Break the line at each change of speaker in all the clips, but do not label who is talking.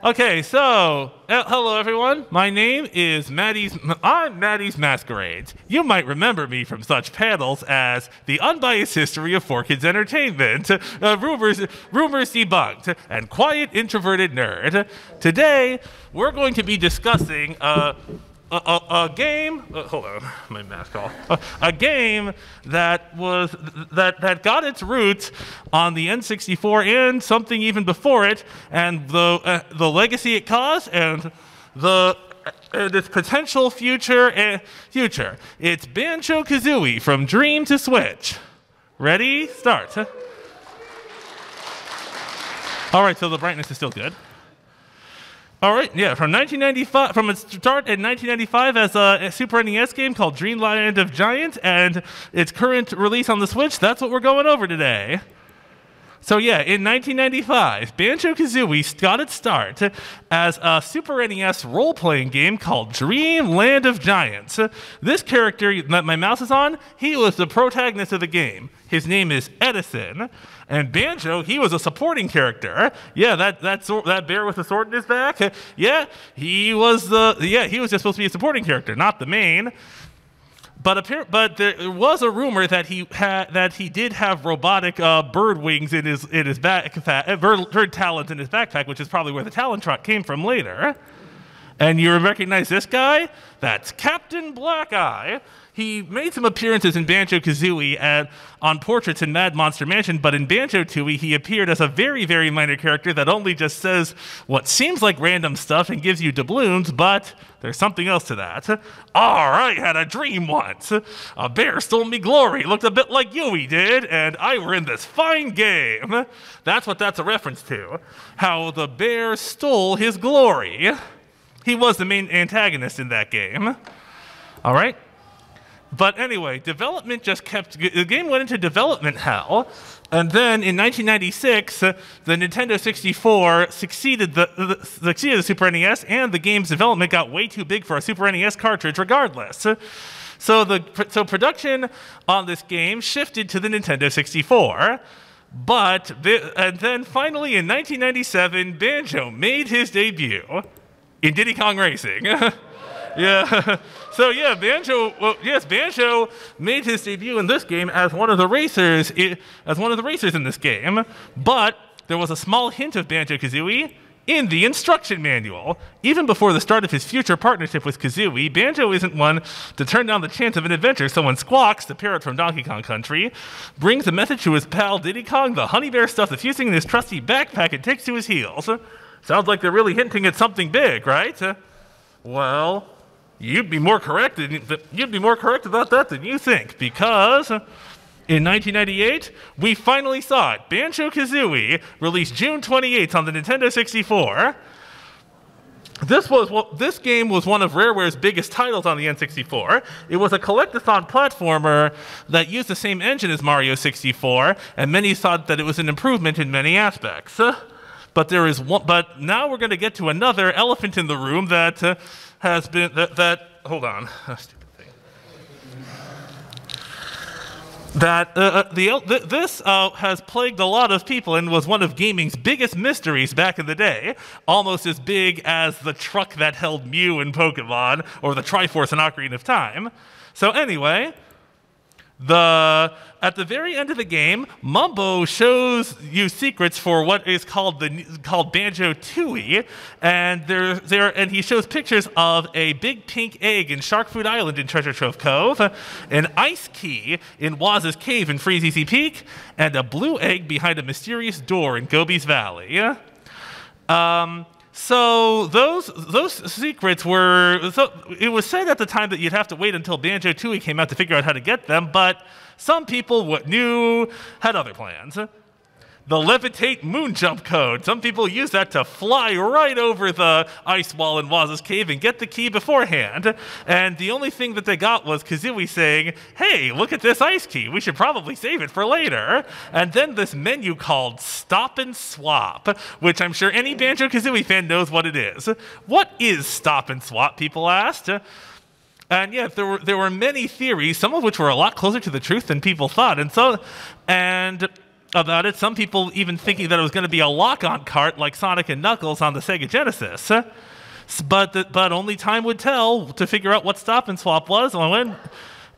Okay, so hello everyone. My name is I'm Maddie's Masquerades. You might remember me from such panels as the unbiased history of 4Kids Entertainment, rumors debunked, and quiet introverted nerd. Today, we're going to be discussing a game. Hold on, my mask off. A game that got its roots on the N64 and something even before it, and the legacy it caused and its potential future. It's Banjo-Kazooie from Dream to Switch. Ready? Start. All right, so the brightness is still good. All right, yeah, from its start in 1995 as a Super NES game called Dreamland of Giants, and its current release on the Switch, that's what we're going over today. So yeah, in 1995, Banjo-Kazooie got its start as a Super NES role-playing game called Dreamland of Giants. This character that my mouse is on, he was the protagonist of the game. His name is Edison. And Banjo, he was a supporting character. Yeah, that bear with the sword in his back. Yeah, he was just supposed to be a supporting character, not the main. But there was a rumor that he did have robotic bird wings in his backpack, bird talons in his backpack, which is probably where the talon trot came from later. And you recognize this guy? That's Captain Black Eye. He made some appearances in Banjo-Kazooie on Portraits in Mad Monster Mansion, but in Banjo-Tooie, he appeared as a very, very minor character that only just says what seems like random stuff and gives you doubloons, but there's something else to that. I had a dream once. A bear stole me glory, looked a bit like Yui did, and I were in this fine game. That's what that's a reference to, how the bear stole his glory. He was the main antagonist in that game. All right? But anyway, the game went into development hell, and then in 1996, the Nintendo 64 succeeded the Super NES, and the game's development got way too big for a Super NES cartridge regardless. So production on this game shifted to the Nintendo 64. And then finally in 1997, Banjo made his debut in Diddy Kong Racing. Yeah. So yeah, Banjo made his debut in this game as one of the racers in this game. But there was a small hint of Banjo-Kazooie in the instruction manual. Even before the start of his future partnership with Kazooie, Banjo isn't one to turn down the chance of an adventure, so when Squawks, the parrot from Donkey Kong Country, brings a message to his pal Diddy Kong, the honey bear stuffs the fusing in his trusty backpack and takes to his heels. Sounds like they're really hinting at something big, right? Well, you'd be more correct about that than you think, because in 1998, we finally saw it. Banjo-Kazooie released June 28th on the Nintendo 64. This game was one of Rareware's biggest titles on the N64. It was a collect-a-thon platformer that used the same engine as Mario 64, and many thought that it was an improvement in many aspects. But now we're going to get to another elephant in the room that has been hold on, stupid thing. This has plagued a lot of people and was one of gaming's biggest mysteries back in the day, almost as big as the truck that held Mew in Pokemon or the Triforce in Ocarina of Time. So anyway, at the very end of the game, Mumbo shows you secrets for what is called Banjo-Tooie, and he shows pictures of a big pink egg in Shark Food Island in Treasure Trove Cove, an ice key in Waz's Cave in Freeze Easy Peak, and a blue egg behind a mysterious door in Gobi's Valley. So those secrets were. So it was said at the time that you'd have to wait until Banjo-Tooie came out to figure out how to get them, but some people had other plans. The levitate moon jump code. Some people use that to fly right over the ice wall in Waz's Cave and get the key beforehand. And the only thing that they got was Kazooie saying, "Hey, look at this ice key. We should probably save it for later." And then this menu called Stop and Swap, which I'm sure any Banjo-Kazooie fan knows what it is. What is Stop and Swap, people asked. And yeah, there were many theories, some of which were a lot closer to the truth than people thought. about it. Some people even thinking that it was going to be a lock-on cart like Sonic and Knuckles on the Sega Genesis. But only time would tell to figure out what Stop and Swap was.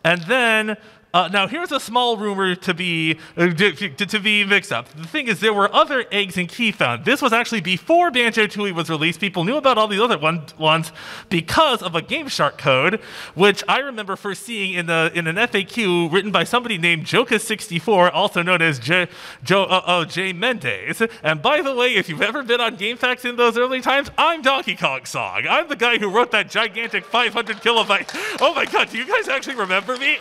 And then, now here's a small rumor to be mixed up. The thing is, there were other eggs and key found. This was actually before Banjo-Tooie was released. People knew about all these other ones because of a Game Shark code, which I remember first seeing in an FAQ written by somebody named Joka64, also known as J Mendez. And by the way, if you've ever been on GameFAQs in those early times, I'm Donkey Kong Song. I'm the guy who wrote that gigantic 500 kilobyte. Oh my god, do you guys actually remember me?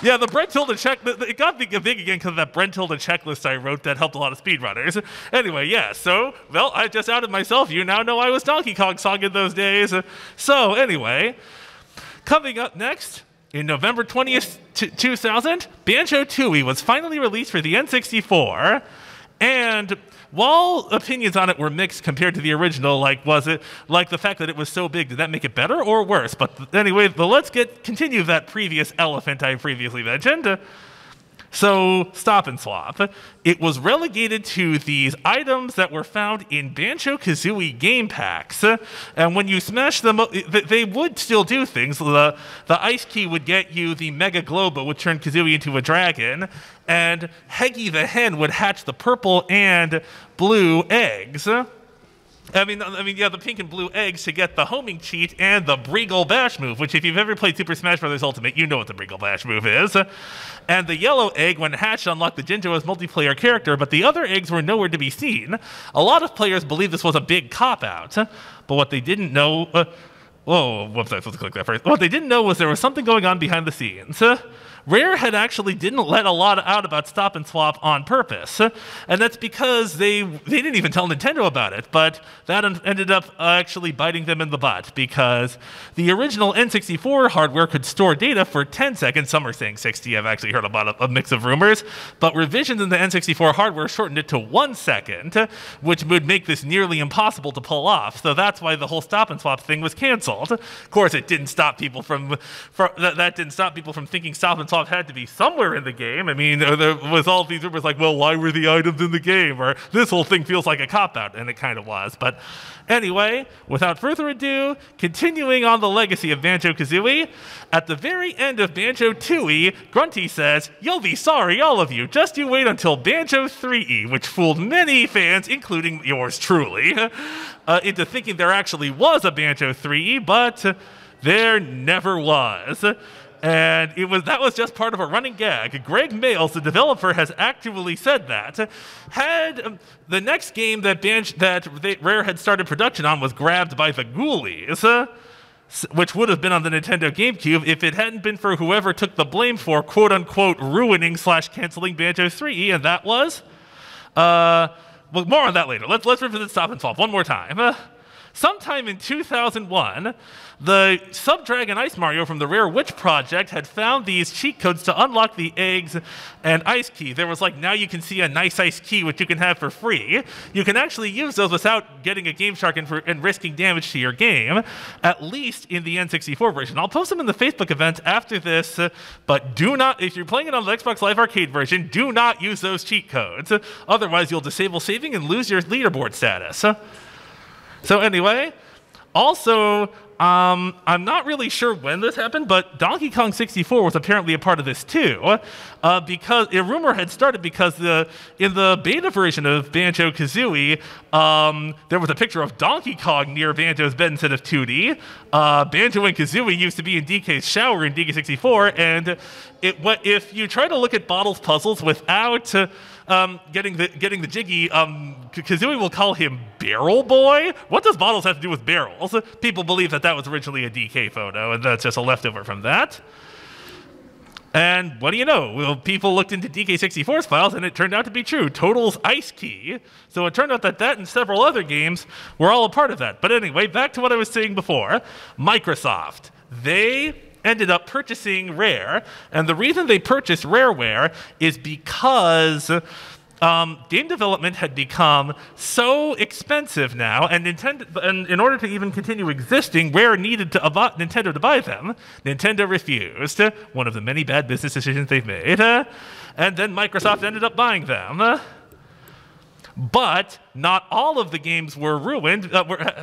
Yeah, the Brent Tilda it got big again because of that Brent Tilda checklist I wrote that helped a lot of speedrunners. Anyway, yeah, so, well, I just outed myself. You now know I was Donkey Kong Song in those days. So, anyway, coming up next, in November 20th, 2000, Banjo-Tooie was finally released for the N64, and while opinions on it were mixed compared to the original, was it like the fact that it was so big, did that make it better or worse? But anyway, let's continue that previous elephant I previously mentioned. So, Stop and Swap. It was relegated to these items that were found in Banjo-Kazooie game packs. And when you smash them, they would still do things. The ice key would get you the Mega Globo, which turned Kazooie into a dragon. And Heggy the hen would hatch the purple and blue eggs. I mean, yeah, the pink and blue eggs to get the homing cheat and the Breagle Bash move, which if you've ever played Super Smash Bros. Ultimate, you know what the Breagle Bash move is. And the yellow egg, when hatched, unlocked the Jinjo's multiplayer character, but the other eggs were nowhere to be seen. A lot of players believed this was a big cop-out, but what they didn't know... whoops, I was supposed to click that first. What they didn't know was there was something going on behind the scenes. Rare had actually didn't let a lot out about Stop and Swap on purpose, and that's because they didn't even tell Nintendo about it, but that ended up actually biting them in the butt, because the original N64 hardware could store data for 10 seconds. Some are saying 60. I've actually heard about a mix of rumors, but revisions in the N64 hardware shortened it to 1 second, which would make this nearly impossible to pull off, so that's why the whole Stop and Swap thing was canceled. Of course, it didn't stop people from thinking Stop and Swap had to be somewhere in the game. I mean, there was all these rumors like, well, why were the items in the game? Or this whole thing feels like a cop-out, and it kind of was. But anyway, without further ado, continuing on the legacy of Banjo-Kazooie, at the very end of Banjo-Tooie, Grunty says, "You'll be sorry, all of you. Just you wait until Banjo-3E," which fooled many fans, including yours truly, into thinking there actually was a Banjo-3E, but there never was. And that was just part of a running gag. Greg Mayles, the developer, has actually said that. Had the next game that Rare had started production on was grabbed by the Ghoulies, which would have been on the Nintendo GameCube if it hadn't been for whoever took the blame for quote-unquote ruining/canceling Banjo-3E, and that was... well, more on that later. Let's revisit Stop and Swap one more time. Sometime in 2001, the Sub-Dragon Ice Mario from the Rare Witch Project had found these cheat codes to unlock the eggs and ice key. There was now you can see a nice ice key, which you can have for free. You can actually use those without getting a Game Shark and risking damage to your game, at least in the N64 version. I'll post them in the Facebook event after this, but do not, if you're playing it on the Xbox Live Arcade version, do not use those cheat codes. Otherwise, you'll disable saving and lose your leaderboard status. So anyway, also, I'm not really sure when this happened, but Donkey Kong 64 was apparently a part of this too, because a rumor had started because in the beta version of Banjo-Kazooie, there was a picture of Donkey Kong near Banjo's bed instead of 2D. Banjo and Kazooie used to be in DK's shower in DK64, and if you try to look at Bottle's puzzles without getting the jiggy, Kazooie will call him Barrel Boy. What does Bottles have to do with barrels? People believe that was originally a DK photo, and that's just a leftover from that. And what do you know? Well, people looked into DK64's files, and it turned out to be true. Total's Ice Key. So it turned out that and several other games were all a part of that. But anyway, back to what I was saying before. Microsoft. They ended up purchasing Rare, and the reason they purchased Rareware is because game development had become so expensive now, and in order to even continue existing, Rare needed Nintendo to buy them. Nintendo refused, one of the many bad business decisions they've made, and then Microsoft ended up buying them. But not all of the games were ruined,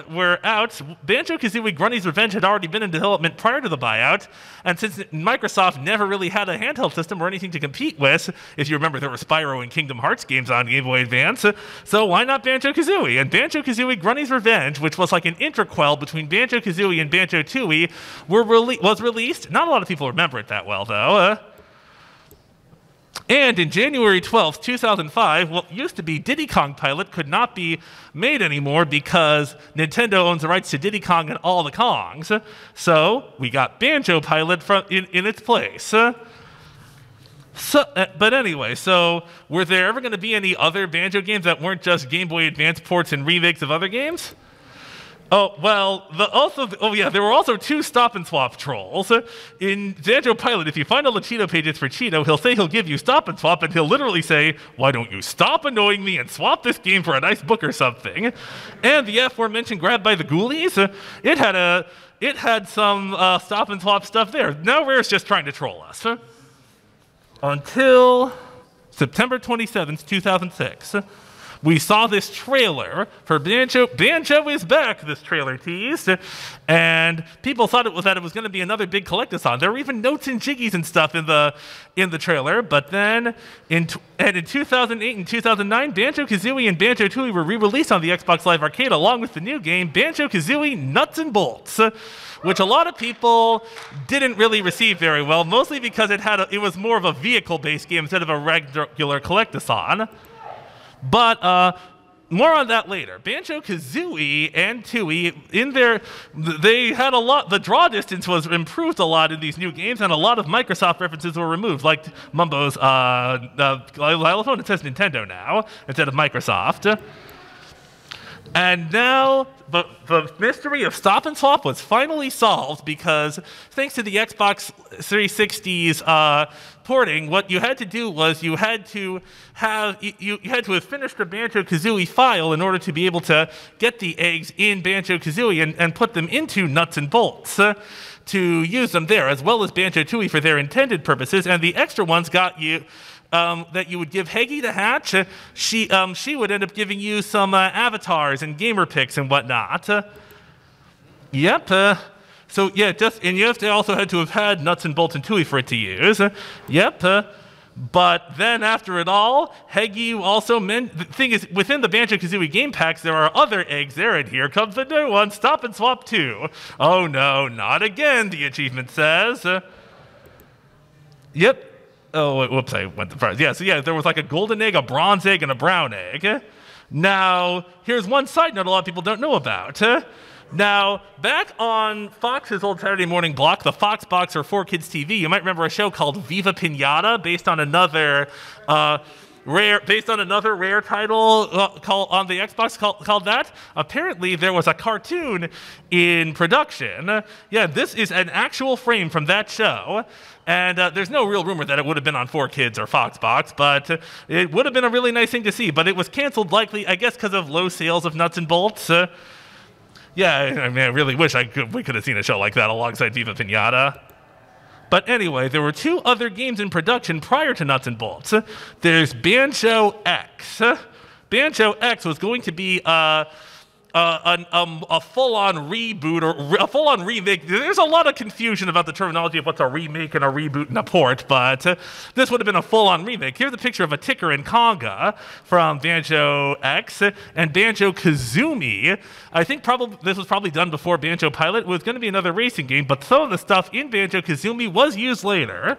were out. Banjo-Kazooie Grunny's Revenge had already been in development prior to the buyout, and since Microsoft never really had a handheld system or anything to compete with, if you remember, there were Spyro and Kingdom Hearts games on Game Boy Advance, so why not Banjo-Kazooie? And Banjo-Kazooie Grunny's Revenge, which was like an interquel between Banjo-Kazooie and Banjo-Tooie, was released. Not a lot of people remember it that well, though. And in January 12th, 2005, what used to be Diddy Kong Pilot could not be made anymore because Nintendo owns the rights to Diddy Kong and all the Kongs. So we got Banjo Pilot in its place. But anyway, so were there ever going to be any other Banjo games that weren't just Game Boy Advance ports and remakes of other games? Oh, well, there were also 2 stop-and-swap trolls. In Banjo Pilot, if you find all the Cheeto pages for Cheeto, he'll say he'll give you stop-and-swap, and he'll literally say, why don't you stop annoying me and swap this game for a nice book or something? And the aforementioned Grab by the Ghoulies, it had some stop-and-swap stuff there. Now Rare's just trying to troll us. Until September 27th, 2006. We saw this trailer for Banjo. Banjo is back, this trailer teased. And people thought it was going to be another big collectathon. There were even notes and jiggies and stuff in the trailer. But then in 2008 and 2009, Banjo-Kazooie and Banjo-Tooie were re-released on the Xbox Live Arcade along with the new game, Banjo-Kazooie Nuts and Bolts, which a lot of people didn't really receive very well, mostly because it was more of a vehicle-based game instead of a regular collectathon. But more on that later. Banjo-Kazooie and Tooie, they had a lot. The draw distance was improved a lot in these new games, and a lot of Microsoft references were removed, like Mumbo's xylophone. It says Nintendo now instead of Microsoft. And now the mystery of Stop and Swap was finally solved because, thanks to the Xbox 360's porting, what you had to do was you had to have finished the Banjo-Kazooie file in order to be able to get the eggs in Banjo-Kazooie and put them into Nuts and Bolts to use them there, as well as Banjo-Tooie for their intended purposes, and the extra ones got you. That you would give Heggy to hatch. She would end up giving you some avatars and gamer pics and whatnot. Yep. So yeah, and you also had to have had Nuts and Bolts and Tooie for it to use. Yep. But then after it all, Heggy also meant the thing is within the Banjo-Kazooie game packs there are other eggs there, and here comes the new one, Stop and Swap 2. Oh no, not again, the achievement says. Yep. Oh, whoops, I went the first. Yeah, so there was like a golden egg, a bronze egg, and a brown egg. Now, here's one side note a lot of people don't know about. Now, back on Fox's old Saturday morning block, the Fox Box or 4Kids TV, you might remember a show called Viva Pinata, based on another Rare title on the Xbox called that. Apparently, there was a cartoon in production. Yeah, this is an actual frame from that show. And there's no real rumor that it would have been on 4Kids or Foxbox, but it would have been a really nice thing to see. But it was canceled likely, I guess, because of low sales of Nuts and Bolts. Yeah, I mean, I really wish we could have seen a show like that alongside Viva Pinata. But anyway, there were 2 other games in production prior to Nuts and Bolts. There's Banjo-X. Banjo-X was going to be a full-on reboot or a full-on remake. There's a lot of confusion about the terminology of what's a remake and a reboot and a port, but this would have been a full-on remake. Here's a picture of a ticker and conga from Banjo-X and Banjo-Kazooie. I think this was probably done before Banjo Pilot. It was going to be another racing game, but some of the stuff in Banjo-Kazooie was used later.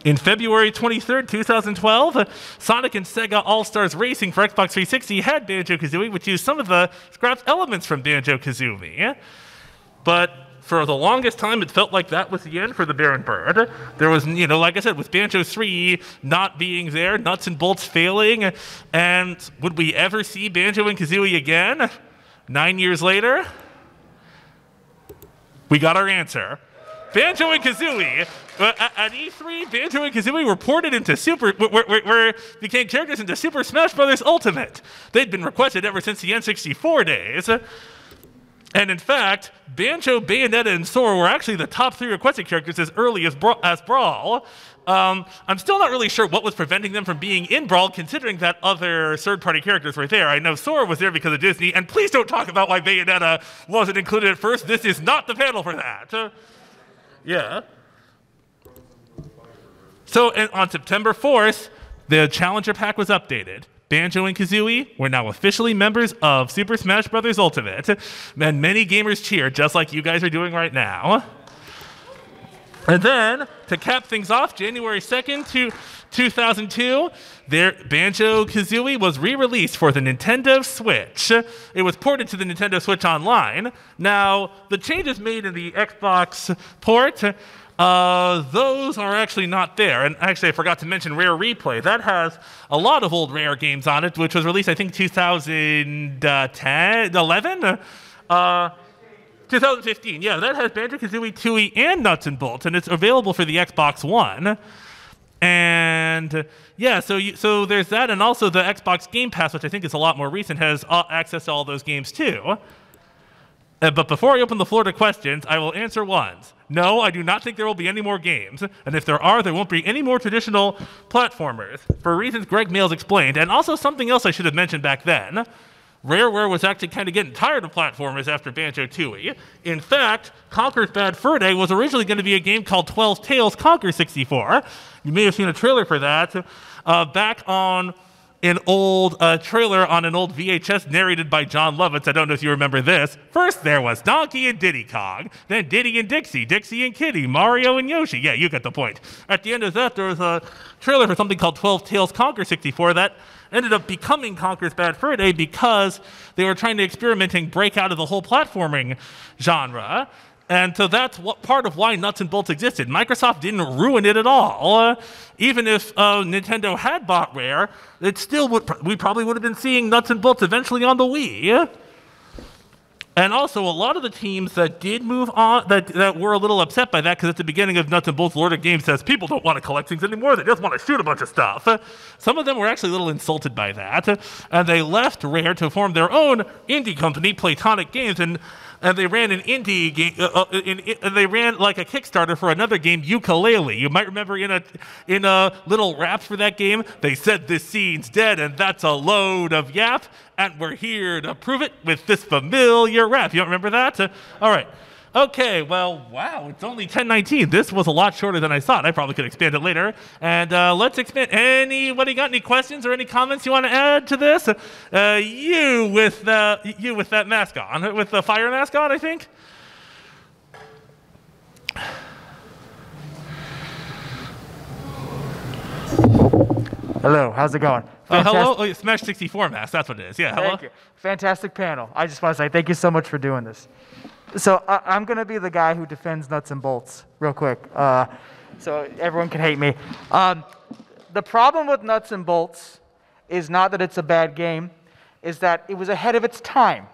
In February 23rd, 2012, Sonic and Sega All-Stars Racing for Xbox 360 had Banjo-Kazooie, which used some of the scrapped elements from Banjo-Kazooie. But for the longest time, it felt like that was the end for the Baron Bird. There was, like I said, with Banjo 3 not being there, Nuts and Bolts failing, and would we ever see Banjo and Kazooie again? 9 years later, we got our answer. Banjo and Kazooie At E3, Banjo and Kazooie were ported into became characters into Super Smash Bros. Ultimate. They'd been requested ever since the N64 days. And in fact, Banjo, Bayonetta, and Sora were actually the top 3 requested characters as early as Brawl. I'm still not really sure what was preventing them from being in Brawl, considering that other third-party characters were there. I know Sora was there because of Disney, and please don't talk about why Bayonetta wasn't included at first. This is not the panel for that. Yeah. So on September 4th, the Challenger Pack was updated. Banjo and Kazooie were now officially members of Super Smash Bros. Ultimate, and many gamers cheered, just like you guys are doing right now. And then, to cap things off, January 2nd, 2002, Banjo-Kazooie was re-released for the Nintendo Switch. It was ported to the Nintendo Switch Online. Now, the changes made in the Xbox port, those are actually not there. And actually, I forgot to mention Rare Replay. That has a lot of old Rare games on it, which was released, I think, 2011? 2015, yeah, that has Banjo-Kazooie, Tooie, and Nuts and Bolts, and it's available for the Xbox One. And yeah, so there's that, and also the Xbox Game Pass, which I think is a lot more recent, has access to all those games too. But before I open the floor to questions, I will answer once. No, I do not think there will be any more games, and if there are, there won't be any more traditional platformers, for reasons Greg Mails explained, and also something else I should have mentioned back then. Rareware was actually kind of getting tired of platformers after Banjo-Tooie. In fact, Conker's Bad Fur Day was originally going to be a game called 12 Tales Conquer 64. You may have seen a trailer for that back on an old trailer on an old VHS narrated by John Lovitz. I don't know if you remember this. First there was Donkey and Diddy Kong, then Diddy and Dixie, Dixie and Kitty, Mario and Yoshi. Yeah, you get the point. At the end of that, there was a trailer for something called 12 Tales Conquer 64 that ended up becoming Conker's Bad Fur Day because they were trying to experiment and break out of the whole platforming genre. And so that's part of why Nuts and Bolts existed. Microsoft didn't ruin it at all. Even if Nintendo had bought Rare, it still we probably would have been seeing Nuts and Bolts eventually on the Wii. And also, a lot of the teams that did move on, that were a little upset by that, because at the beginning of Nuts and Bolts, Lord of Games says, people don't want to collect things anymore, they just want to shoot a bunch of stuff. Some of them were actually a little insulted by that, and they left Rare to form their own indie company, Platonic Games, and they ran an indie game, they ran like a Kickstarter for another game, Yooka-Laylee. You might remember in a little rap for that game, they said this scene's dead, and that's a load of yap, and we're here to prove it with this familiar rap. You don't remember that? All right. Okay, well, wow, it's only 10:19. This was a lot shorter than I thought. I probably could expand it later. And let's expand. Anybody got any questions or any comments you want to add to this? You with that mask on, with the fire mask on, I think.
Hello, how's it going?
Hello, Smash 64 mask, that's what it is. Yeah, hello.
Thank you. Fantastic panel. I just want to say thank you so much for doing this. So I'm going to be the guy who defends Nuts and Bolts real quick, so everyone can hate me. The problem with Nuts and Bolts is not that it's a bad game, is that it was ahead of its time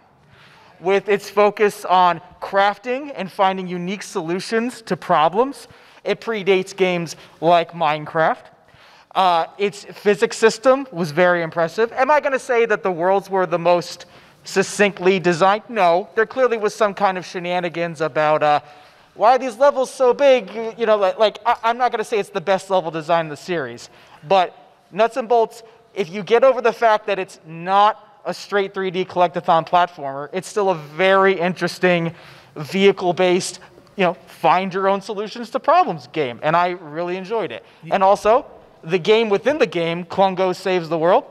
with its focus on crafting and finding unique solutions to problems. It predates games like Minecraft. Its physics system was very impressive. Am I going to say that the worlds were the most succinctly designed? No. There clearly was some kind of shenanigans about why are these levels so big? You know, I'm not going to say it's the best level design in the series, but Nuts and Bolts, if you get over the fact that it's not a straight 3D collectathon platformer, it's still a very interesting vehicle-based, find your own solutions to problems game, and I really enjoyed it. And also, the game within the game, Klungo Saves the World,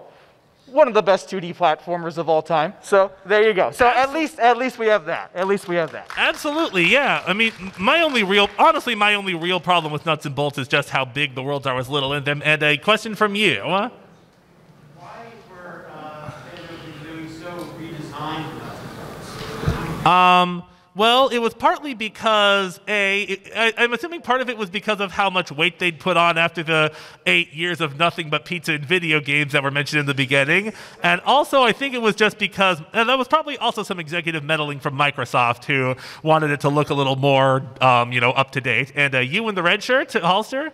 one of the best 2D platformers of all time. So there you go. So at least we have that. At least we have that.
Absolutely, yeah. I mean, my only real problem with Nuts and Bolts is just how big the worlds are with little in them. And a question from you.
Why were Banjo-Kazooie so redesigned for Nuts and Bolts?
Well, it was partly because I'm assuming part of it was because of how much weight they'd put on after the 8 years of nothing but pizza and video games that were mentioned in the beginning. And also, I think it was just because, and that was probably also some executive meddling from Microsoft who wanted it to look a little more, up to date. And you in the red shirt, Holster?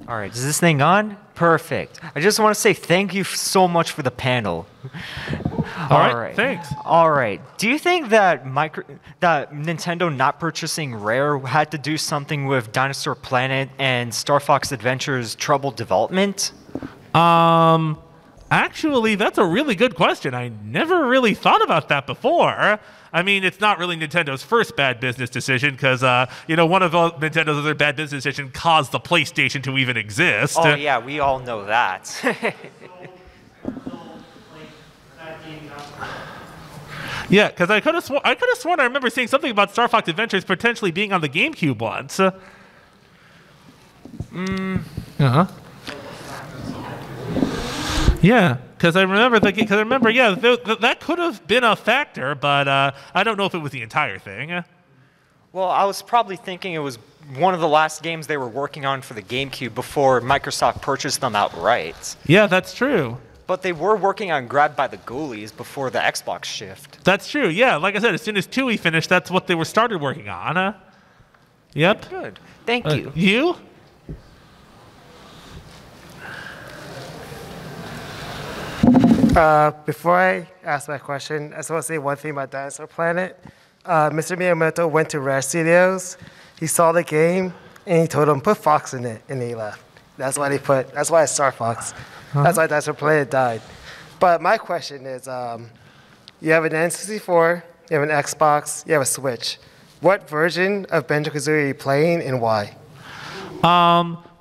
All right, is this thing on? Perfect. I just want to say thank you so much for the panel.
All right, thanks.
All right. Do you think that Nintendo not purchasing Rare had to do something with Dinosaur Planet and Star Fox Adventure's troubled development?
Actually, that's a really good question. I never really thought about that before. I mean, it's not really Nintendo's first bad business decision because, one of Nintendo's other bad business decisions caused the PlayStation to even exist.
Oh, yeah, we all know that.
Yeah, because I could have sworn I remember seeing something about Star Fox Adventures potentially being on the GameCube once. Yeah, because I remember that could have been a factor, but I don't know if it was the entire thing.
Well, I was probably thinking it was one of the last games they were working on for the GameCube before Microsoft purchased them outright.
Yeah, that's true.
But they were working on Grabbed by the Ghoulies before the Xbox shift.
That's true, yeah. Like I said, as soon as 2E finished, that's what they were started working on. Yep.
Good. Thank you.
You?
Before I ask my question, I just want to say one thing about Dinosaur Planet. Mr. Miyamoto went to Rare Studios, he saw the game, and he told them, put Fox in it, and he left. That's why it's Star Fox. That's why Dinosaur Planet died. But my question is, you have an N64, you have an Xbox, you have a Switch. What version of Banjo-Kazooie are you playing, and why?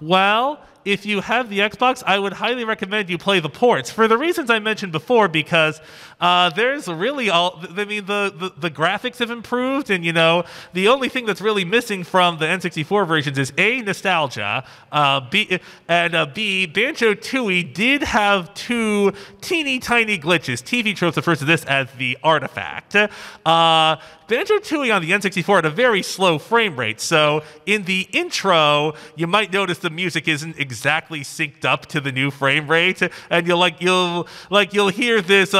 Well, if you have the Xbox, I would highly recommend you play the ports for the reasons I mentioned before, because there's really the graphics have improved, and the only thing that's really missing from the N64 versions is A, nostalgia, B, Banjo-Tooie did have 2 teeny tiny glitches. TV Tropes refers to this as the artifact. Banjo-Tooie on the N64 had a very slow frame rate, so in the intro, you might notice the music isn't exactly synced up to the new frame rate, and you'll hear this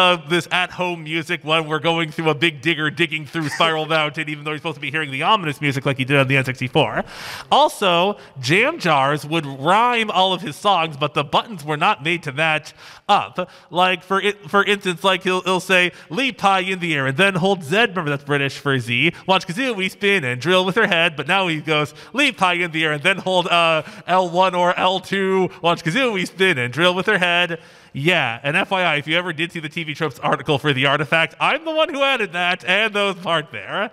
at-home music when we're going through a big digger digging through Spiral Mountain, even though you're supposed to be hearing the ominous music like you did on the N64. Also, Jam Jars would rhyme all of his songs, but the buttons were not made to match up. Like for instance, like he'll say leap high in the air and then hold Z. Remember that's British for Z. Watch Kazooie spin and drill with her head, but now he goes leap high in the air and then hold L1 or L2. Watch Kazooie spin and drill with her head. Yeah, and FYI, if you ever did see the TV Tropes article for the artifact, I'm the one who added that and those part there.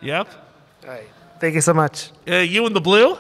Yep.
All right. Thank you so much.
You in the blue?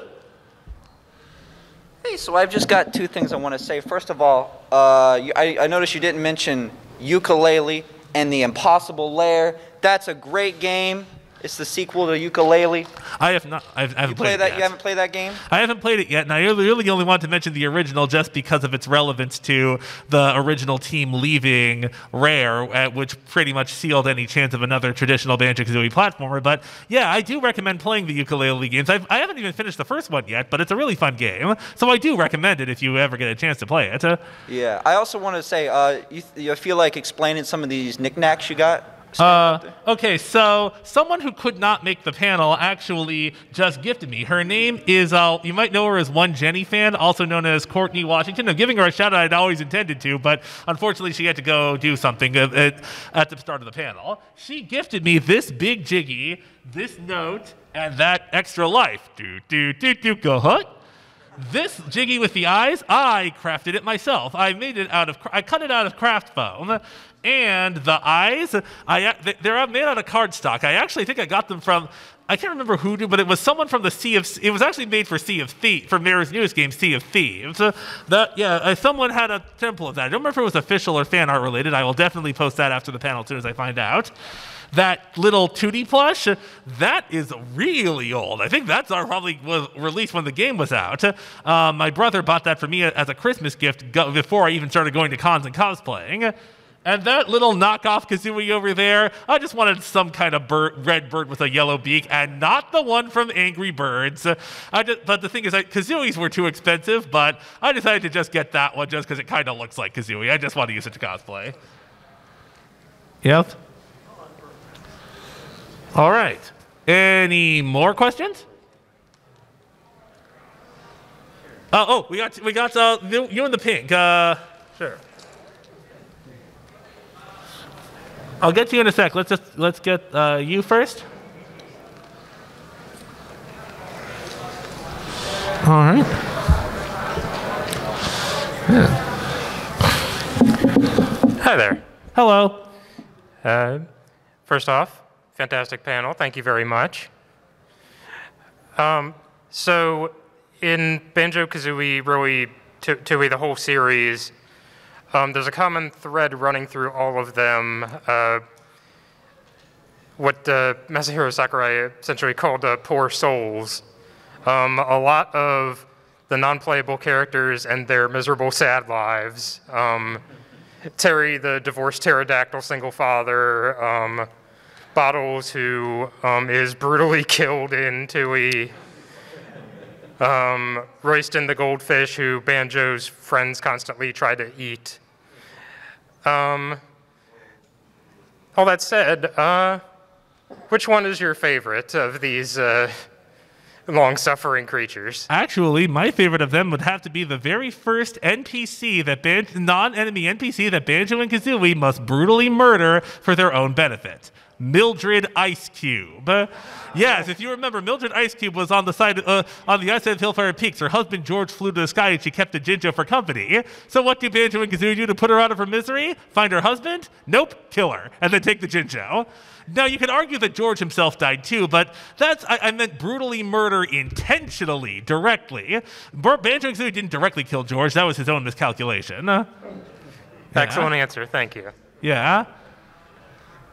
Hey, so I've just got 2 things I want to say. First of all, I noticed you didn't mention Yooka-Laylee and the Impossible Lair. That's a great game. It's the sequel to Yooka-Laylee.
I have not. I haven't played it yet.
You haven't played that game?
I haven't played it yet, and I really only want to mention the original just because of its relevance to the original team leaving Rare, which pretty much sealed any chance of another traditional Banjo-Kazooie platformer. But yeah, I do recommend playing the Yooka-Laylee games. I haven't even finished the first one yet, but it's a really fun game, so I do recommend it if you ever get a chance to play it.
Yeah, I also want to say, you feel like explaining some of these knickknacks you got?
Okay, so someone who could not make the panel actually just gifted me. Her name is, you might know her as One Jenny Fan, also known as Courtney Washington. I'm giving her a shout out I'd always intended to, but unfortunately she had to go do something at the start of the panel. She gifted me this big jiggy, this note, and that extra life. Go hut. This jiggy with the eyes, I crafted it myself. I cut it out of craft foam. And the eyes, they're made out of cardstock. I actually think I got them from, I can't remember who did, but it was someone from it was actually made for for Mirror's newest game, Sea of Thieves. Someone had a template of that. I don't remember if it was official or fan art related. I will definitely post that after the panel as soon as I find out. That little 2D plush, that is really old. I think that's probably was released when the game was out. My brother bought that for me as a Christmas gift before I even started going to cons and cosplaying. And that little knockoff Kazooie over there, I just wanted some kind of red bird with a yellow beak, and not the one from Angry Birds. But the thing is, Kazooies were too expensive, but I decided to just get that one just because it kind of looks like Kazooie. I just want to use it to cosplay. Yep. All right. Any more questions? We got you in the pink. Sure. I'll get to you in a sec. Let's get you first. All right. Yeah.
Hi there.
Hello.
First off, fantastic panel. Thank you very much. So in Banjo-Kazooie, really, Tooie, the whole series, there's a common thread running through all of them, what Masahiro Sakurai essentially called poor souls. A lot of the non-playable characters and their miserable, sad lives. Terry, the divorced pterodactyl single father. Bottles, who is brutally killed in Tooie. Royston, the goldfish, who Banjo's friends constantly try to eat. All that said, which one is your favorite of these long-suffering creatures?
Actually, my favorite of them would have to be the very first NPC non-enemy NPC that Banjo and Kazooie must brutally murder for their own benefit. Mildred Ice Cube. Yes, if you remember, Mildred Ice Cube was on the side on the outside of Hillfire Peaks. Her husband George flew to the sky, and she kept a Jinjo for company. So what do Banjo and Kazooie do to put her out of her misery? Find her husband? Nope, kill her, and then take the Jinjo. Now you could argue that George himself died too, but I meant brutally murder intentionally, directly. Banjo and Kazooie didn't directly kill George. That was his own miscalculation.
Excellent answer. Thank you.
Yeah.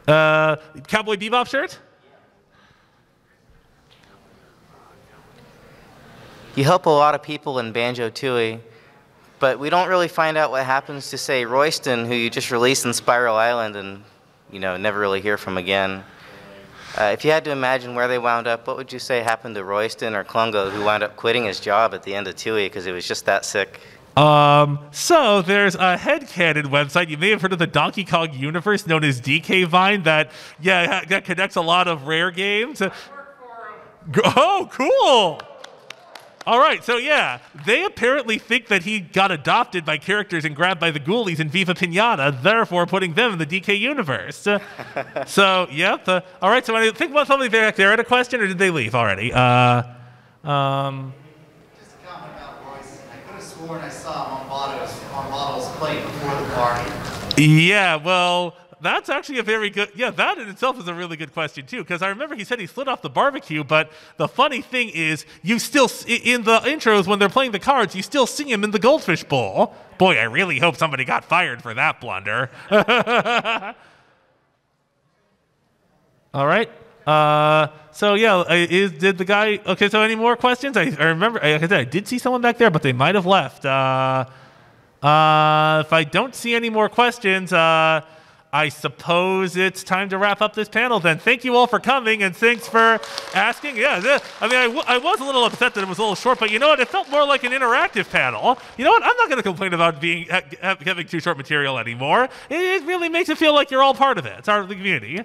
Cowboy Bebop shirt?
You help a lot of people in Banjo-Tooie, but we don't really find out what happens to, say, Royston, who you just released in Spiral Island and, never really hear from again. If you had to imagine where they wound up, what would you say happened to Royston or Klungo, who wound up quitting his job at the end of Tooie because he was just that sick?
So there's a headcanon website. You may have heard of the Donkey Kong universe known as DK Vine that connects a lot of rare games. Oh, cool. All right, so yeah, they apparently think that he got adopted by characters and grabbed by the ghoulies in Viva Pinata, therefore putting them in the DK universe. So, yep. All right, so I think about somebody back there had a question, or did they leave already?
Just a comment about Royce. I could have sworn I saw him on Bottle's plate before the party.
Yeah, well, that's actually a very good, that in itself is a really good question too, because I remember he said he slid off the barbecue, but the funny thing is, you still, in the intros when they're playing the cards, you still see him in the goldfish bowl. Boy, I really hope somebody got fired for that blunder. All right. So yeah, did the guy, okay, so any more questions? I remember, like I said, I did see someone back there, but they might have left. If I don't see any more questions, I suppose it's time to wrap up this panel then. Thank you all for coming, and thanks for asking. Yeah, I was a little upset that it was a little short, but you know what? It felt more like an interactive panel. You know what? I'm not going to complain about having too short material anymore. It really makes it feel like you're all part of it. It's our community.